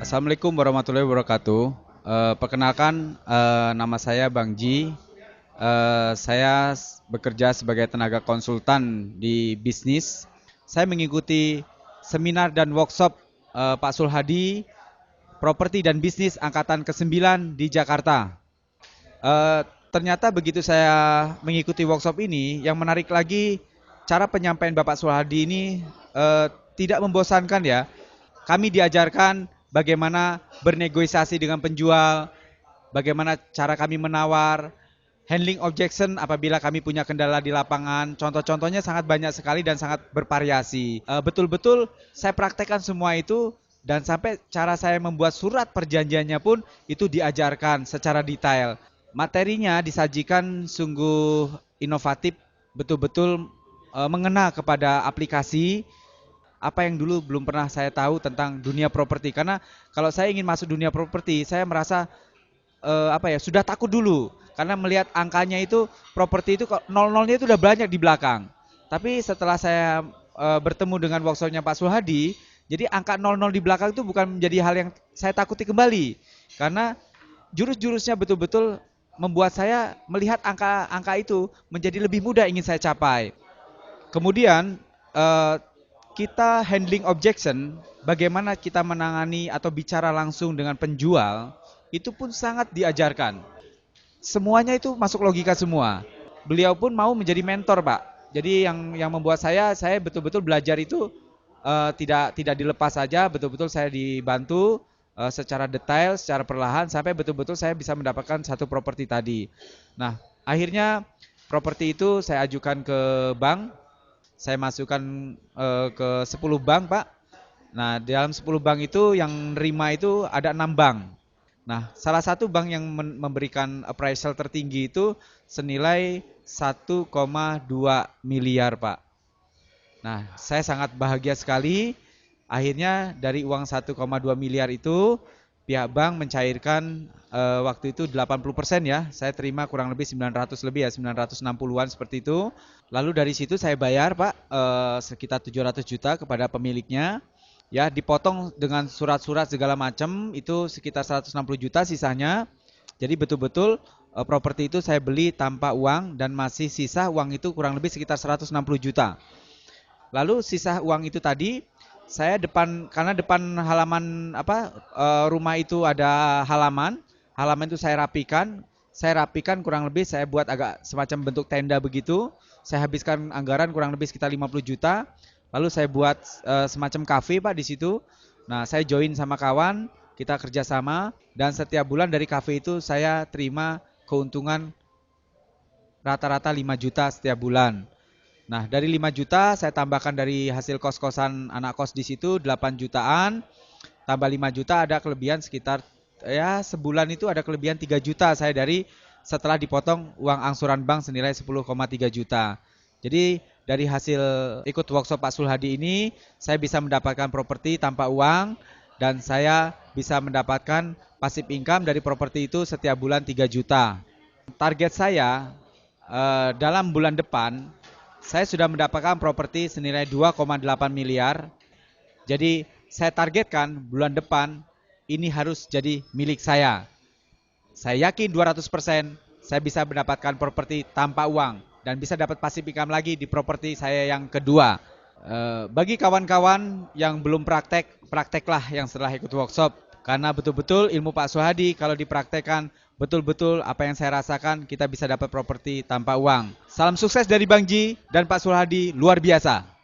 Assalamualaikum warahmatullahi wabarakatuh. Perkenalkan, nama saya Bang Ji. Saya bekerja sebagai tenaga konsultan di bisnis. Saya mengikuti seminar dan workshop Pak Sulhadi, Properti dan Bisnis Angkatan ke-9 di Jakarta. Eh, Ternyata begitu saya mengikuti workshop ini, yang menarik lagi cara penyampaian Bapak Sulhadi ini eh, tidak membosankan ya. Kami diajarkan bagaimana bernegosiasi dengan penjual, bagaimana cara kami menawar, handling objection apabila kami punya kendala di lapangan. Contoh-contohnya sangat banyak sekali dan sangat bervariasi. Betul-betul saya praktekkan semua itu dan sampai cara saya membuat surat perjanjiannya pun itu diajarkan secara detail. Materinya disajikan sungguh inovatif, betul-betul mengena kepada aplikasi apa yang dulu belum pernah saya tahu tentang dunia properti. Karena kalau saya ingin masuk dunia properti, saya merasa sudah takut dulu karena melihat angkanya itu properti itu nol-nolnya itu udah banyak di belakang. Tapi setelah saya bertemu dengan workshopnya Pak Sulhadi, jadi angka nol-nol di belakang itu bukan menjadi hal yang saya takuti kembali karena jurus-jurusnya betul-betul membuat saya melihat angka-angka itu menjadi lebih mudah ingin saya capai. Kemudian eh, kita handling objection, bagaimana kita menangani atau bicara langsung dengan penjual, itu pun sangat diajarkan. Semuanya itu masuk logika semua. Beliau pun mau menjadi mentor, Pak. Jadi yang membuat saya betul-betul belajar itu tidak dilepas saja, betul-betul saya dibantu secara detail, secara perlahan sampai betul-betul saya bisa mendapatkan satu properti tadi. Nah, akhirnya properti itu saya ajukan ke bank, saya masukkan ke 10 bank, Pak. Nah, di dalam 10 bank itu yang nerima itu ada 6 bank. Nah, salah satu bank yang memberikan appraisal tertinggi itu senilai 1,2 miliar, Pak. Nah, saya sangat bahagia sekali. Akhirnya dari uang 1,2 miliar itu pihak bank mencairkan waktu itu 80% ya. Saya terima kurang lebih 900 lebih ya, 960-an seperti itu. Lalu dari situ saya bayar, Pak, sekitar 700 juta kepada pemiliknya. Ya, dipotong dengan surat-surat segala macam itu sekitar 160 juta sisanya. Jadi betul-betul properti itu saya beli tanpa uang dan masih sisa uang itu kurang lebih sekitar 160 juta. Lalu sisa uang itu tadi saya karena depan halaman rumah itu ada halaman, halaman itu saya rapikan kurang lebih saya buat agak semacam bentuk tenda begitu. Saya habiskan anggaran kurang lebih sekitar 50 juta. Lalu saya buat semacam kafe, Pak, di situ. Nah, saya join sama kawan, kita kerjasama dan setiap bulan dari kafe itu saya terima keuntungan rata-rata 5 juta setiap bulan. Nah, dari 5 juta saya tambahkan dari hasil kos-kosan anak kos di situ 8 jutaan, tambah 5 juta ada kelebihan sekitar ya sebulan itu ada kelebihan 3 juta saya dari setelah dipotong uang angsuran bank senilai 10,3 juta. Jadi dari hasil ikut workshop Pak Sulhadi ini saya bisa mendapatkan properti tanpa uang dan saya bisa mendapatkan passive income dari properti itu setiap bulan 3 juta. Target saya dalam bulan depan saya sudah mendapatkan properti senilai 2,8 miliar. Jadi saya targetkan bulan depan ini harus jadi milik saya. Saya yakin 200% saya bisa mendapatkan properti tanpa uang dan bisa dapat passive income lagi di properti saya yang kedua. Bagi kawan-kawan yang belum praktek, prakteklah yang setelah ikut workshop. Karena betul-betul ilmu Pak Sulhadi kalau dipraktekkan betul-betul apa yang saya rasakan kita bisa dapat properti tanpa uang. Salam sukses dari Bang Ji dan Pak Sulhadi luar biasa.